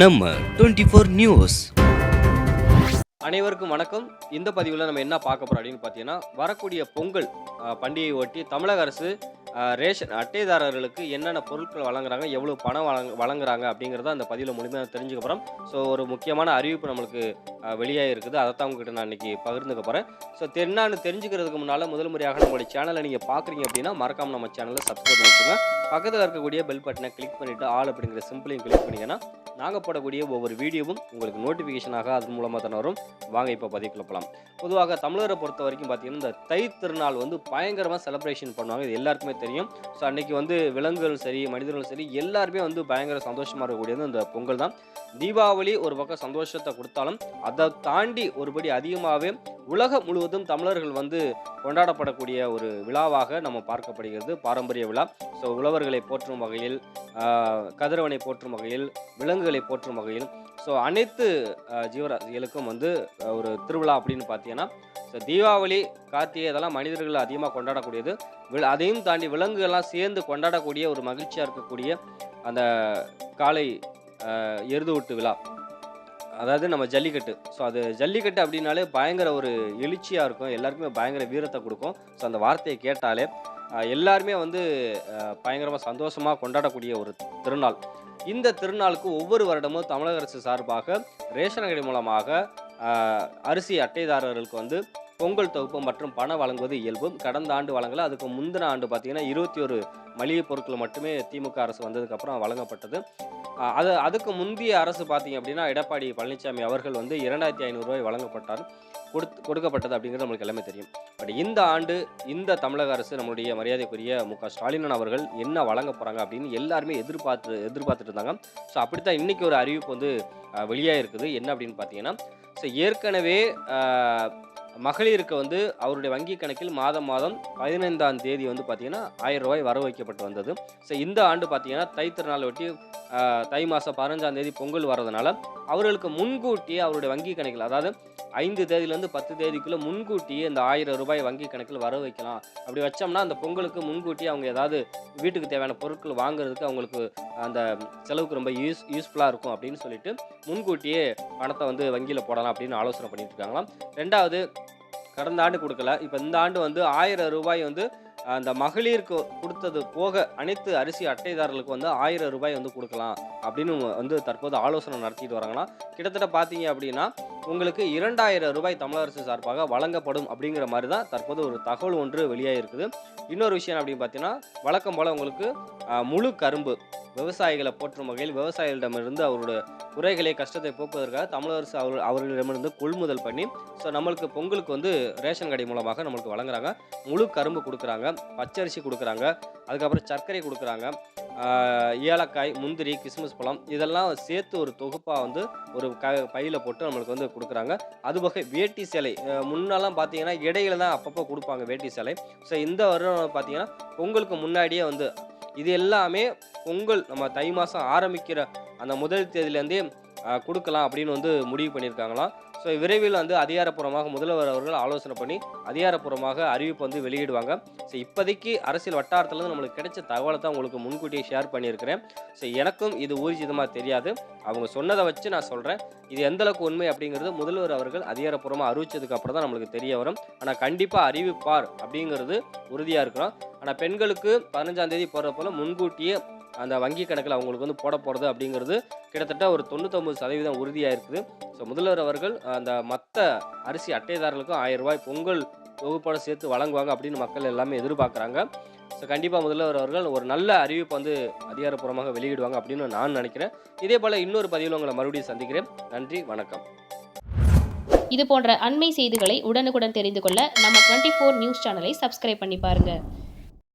நம்ம 24 நியூஸ். அனைவருக்கும் வணக்கம். இந்த பதிவில் நம்ம என்ன பார்க்க போறோம் அப்படின்னு பார்த்தீங்கன்னா, வரக்கூடிய பொங்கல் பண்டிகையை ஒட்டி தமிழக அரசு ரேஷன் அட்டைதாரர்களுக்கு என்னென்ன பொருட்கள் வழங்குறாங்க, எவ்வளோ பணம் வழங்குறாங்க அப்படிங்கிறத அந்த பதிவில் முழுமையாக தெரிஞ்சுக்க போகிறோம். ஸோ ஒரு முக்கியமான அறிவிப்பு நம்மளுக்கு வெளியாக இருக்குது. அதைத்தான் உங்ககிட்ட நான் இன்னைக்கு பகிர்ந்துக்க போகிறேன். ஸோ என்னன்னு தெரிஞ்சுக்கிறதுக்கு முன்னால் முதல் முறையாக நம்மளுடைய சேனலை நீங்கள் பார்க்குறீங்க அப்படின்னா மறக்காமல் நம்ம சேனலை சப்ஸ்கிரைப் பண்ணிக்கோங்க. பக்கத்தில் இருக்கக்கூடிய பெல் பட்டனை கிளிக் பண்ணிவிட்டு ஆல் அப்படிங்கிற சிம்பிளையும் கிளிக் பண்ணிங்கன்னா நாங்கள் போடக்கூடிய ஒவ்வொரு வீடியோவும் உங்களுக்கு நோட்டிஃபிகேஷனாக அது மூலமாக தானே வரும். வாங்க இப்போ பதிவுக்குள்ள போகலாம். பொதுவாக தமிழரை பொறுத்த வரைக்கும் பார்த்தீங்கன்னா, இந்த தை திருநாள் வந்து பயங்கரமாக செலிப்ரேஷன் பண்ணுவாங்க. இது எல்லாருக்குமே தெரியும். ஸோ அன்றைக்கி வந்து விலங்குகளும் சரி, மனிதர்களும் சரி, எல்லாருமே வந்து பயங்கர சந்தோஷமாக இருக்கக்கூடியது இந்த பொங்கல் தான். தீபாவளி ஒரு பக்கம் சந்தோஷத்தை கொடுத்தாலும் அதை தாண்டி ஒருபடி அதிகமாகவே உலகம் முழுவதும் தமிழர்கள் வந்து கொண்டாடப்படக்கூடிய ஒரு விழாவாக நம்ம பார்க்கப்படுகிறது, பாரம்பரிய விழா. ஸோ உழவர்களை போற்றும் வகையில், கதிரவனை போற்றும் வகையில், விலங்குகளை போற்றும் வகையில், ஸோ அனைத்து ஜீவராசிகளுக்கும் வந்து ஒரு திருவிழா அப்படின்னு பார்த்தீங்கன்னா, ஸோ தீபாவளி, கார்த்திகை இதெல்லாம் மனிதர்கள் அதிகமாக கொண்டாடக்கூடியது. அதையும் தாண்டி விலங்குகள்லாம் சேர்ந்து கொண்டாடக்கூடிய ஒரு மகிழ்ச்சியாக இருக்கக்கூடிய அந்த காளை எருது விழா, அதாவது நம்ம ஜல்லிக்கட்டு. ஸோ அது ஜல்லிக்கட்டு அப்படின்னாலே பயங்கர ஒரு எழுச்சியாக இருக்கும், எல்லாருக்குமே பயங்கர வீரத்தை கொடுக்கும். ஸோ அந்த வார்த்தையை கேட்டாலே எல்லாருமே வந்து பயங்கரமாக சந்தோஷமாக கொண்டாடக்கூடிய ஒரு திருநாள். இந்த திருநாளுக்கு ஒவ்வொரு வருடமும் தமிழக அரசு சார்பாக ரேஷன் கடை மூலமாக அரிசி அட்டைதாரர்களுக்கு வந்து பொங்கல் தொகுப்பு மற்றும் பணம் வழங்குவது இயல்பும். கடந்த ஆண்டு வழங்கல, அதுக்கு முந்தின ஆண்டு பார்த்தீங்கன்னா 21 மளிகை பொருட்கள் மட்டுமே திமுக அரசு வந்ததுக்கப்புறம் வழங்கப்பட்டது. அதுக்கு முந்தைய அரசு பார்த்தீங்க அப்படின்னா எடப்பாடி பழனிசாமி அவர்கள் வந்து 2500 ரூபாய் வழங்கப்பட்டார், கொடுக்கப்பட்டது அப்படிங்கிறது நம்மளுக்கு எல்லாமே தெரியும். பட் இந்த ஆண்டு இந்த தமிழக அரசு நம்மளுடைய மரியாதைக்குரிய மு.க. ஸ்டாலின் அவர்கள் என்ன வழங்க போகிறாங்க அப்படின்னு எல்லாருமே எதிர்பார்த்துட்டு இருந்தாங்க. ஸோ அப்படித்தான் இன்றைக்கி ஒரு அறிவிப்பு வந்து வெளியாக இருக்குது. என்ன அப்படின்னு பார்த்தீங்கன்னா, ஸோ ஏற்கனவே மகளிருக்கு வந்து அவருடைய வங்கி கணக்கில் மாதம் 15ஆம் தேதி வந்து பார்த்தீங்கன்னா 1000 ரூபாய் வரவு வைக்கப்பட்டு வந்தது. ஸோ இந்த ஆண்டு பார்த்தீங்கன்னா தை திருநாளை ஒட்டி தை மாதம் 15ஆம் தேதி பொங்கல் வர்றதுனால அவர்களுக்கு முன்கூட்டியே அவருடைய வங்கி கணக்கில், அதாவது 5 தேதியிலேருந்து 10 தேதிக்குள்ளே முன்கூட்டியே இந்த 1000 ரூபாய் வங்கி கணக்கில் வரவு வைக்கலாம். அப்படி வச்சோம்னா அந்த பொங்கலுக்கு முன்கூட்டியே அவங்க ஏதாவது வீட்டுக்கு தேவையான பொருட்கள் வாங்குறதுக்கு அவங்களுக்கு அந்த செலவுக்கு ரொம்ப யூஸ்ஃபுல்லாக இருக்கும் அப்படின்னு சொல்லிட்டு முன்கூட்டியே பணத்தை வந்து வங்கியில் போடலாம் அப்படின்னு ஆலோசனை பண்ணிட்டு இருக்காங்களாம். ரெண்டாவது, கடந்த ஆண்டு கொடுக்கல, இப்போ இந்த ஆண்டு வந்து 1000 ரூபாய் வந்து அந்த மகளிருக்கு கொடுத்தது போக அனைத்து அரிசி அட்டைதாரர்களுக்கு வந்து 1000 ரூபாய் வந்து கொடுக்கலாம் அப்படின்னு வந்து தற்போது ஆலோசனை நடத்திட்டு வராங்கன்னா, கிட்டத்தட்ட பார்த்தீங்க அப்படின்னா உங்களுக்கு 2000 ரூபாய் தமிழக அரசு சார்பாக வழங்கப்படும் அப்படிங்கிற மாதிரி தான் தற்போது ஒரு தகவல் ஒன்று வெளியாக இருக்குது. இன்னொரு விஷயம் அப்படின்னு பார்த்தீங்கன்னா, வழக்கம் போல் உங்களுக்கு முழு கரும்பு விவசாயிகளை போற்றும் வகையில் விவசாயிகளிடமிருந்து அவருடைய குறைகளை, கஷ்டத்தை போக்குவதற்காக தமிழக அரசு அவர்களிடமிருந்து கொள்முதல் பண்ணி ஸோ நம்மளுக்கு பொங்கலுக்கு வந்து ரேஷன் கடை மூலமாக நம்மளுக்கு வழங்குறாங்க. முழு கரும்பு கொடுக்குறாங்க, பச்சரிசி கொடுக்குறாங்க, அதுக்கப்புறம் சர்க்கரை கொடுக்குறாங்க, ஏலக்காய், முந்திரி, கிஸ்மிஸ் பழம் இதெல்லாம் சேர்த்து ஒரு தொகுப்பாக வந்து ஒரு பையில் போட்டு நம்மளுக்கு வந்து கொடுக்குறாங்க. அதுபோக வேட்டி சேலை, முன்னெல்லாம் பார்த்தீங்கன்னா இடையில தான் அப்பப்போ கொடுப்பாங்க வேட்டி சேலை. ஸோ இந்த வருடம் பார்த்தீங்கன்னா பொங்கலுக்கு முன்னாடியே வந்து இது எல்லாமே பொங்கல் நம்ம தை மாதம் ஆரம்பிக்கிற அந்த முதல் தேதியிலேருந்தே கொடுக்கலாம் அப்படின்னு வந்து முடிவு பண்ணியிருக்காங்களாம். ஸோ விரைவில் வந்து அதிகாரப்பூர்வமாக முதல்வர் அவர்கள் ஆலோசனை பண்ணி அதிகாரப்பூர்வமாக அறிவிப்பு வந்து வெளியிடுவாங்க. ஸோ இப்போதைக்கு அரசியல் வட்டாரத்துலேருந்து நம்மளுக்கு கிடைச்ச தகவலை தான் உங்களுக்கு முன்கூட்டியே ஷேர் பண்ணியிருக்கிறேன். ஸோ எனக்கும் இது ஊர்ஜிதமாக தெரியாது, அவங்க சொன்னதை வச்சு நான் சொல்கிறேன். இது எந்தளவுக்கு உண்மை அப்படிங்கிறது முதல்வர் அவர்கள் அதிகாரப்பூர்வமாக அறிவிச்சதுக்கு அப்புறம் தான் நம்மளுக்கு தெரிய வரும். ஆனால் கண்டிப்பாக அறிவிப்பார் அப்படிங்கிறது உறுதியாக இருக்கிறோம். ஆனால் பெண்களுக்கு 15ஆம் தேதி போகிற போல் முன்கூட்டியே அந்த வங்கி கணக்கில் அவங்களுக்கு வந்து போட போகிறது அப்படிங்கிறது கிட்டத்தட்ட ஒரு 99% உறுதியாக இருக்குது. ஸோ முதல்வர் அவர்கள் அந்த மற்ற அரிசி அட்டைதாரர்களுக்கும் 1000 ரூபாய் பொங்கல் தொகுப்போடு சேர்த்து வழங்குவாங்க அப்படின்னு மக்கள் எல்லாமே எதிர்பார்க்குறாங்க. ஸோ கண்டிப்பாக முதல்வர் அவர்கள் ஒரு நல்ல அறிவிப்பு வந்து அதிகாரப்பூர்வமாக வெளியிடுவாங்க அப்படின்னு நான் நினைக்கிறேன். இதே போல் இன்னொரு பதிவில் உங்களை மறுபடியும் சந்திக்கிறேன். நன்றி, வணக்கம். இது போன்ற அண்மை செய்திகளை உடனுக்குடன் தெரிந்து கொள்ள நம்ம 24 நியூஸ் சேனலை சப்ஸ்கிரைப் பண்ணி பாருங்கள்.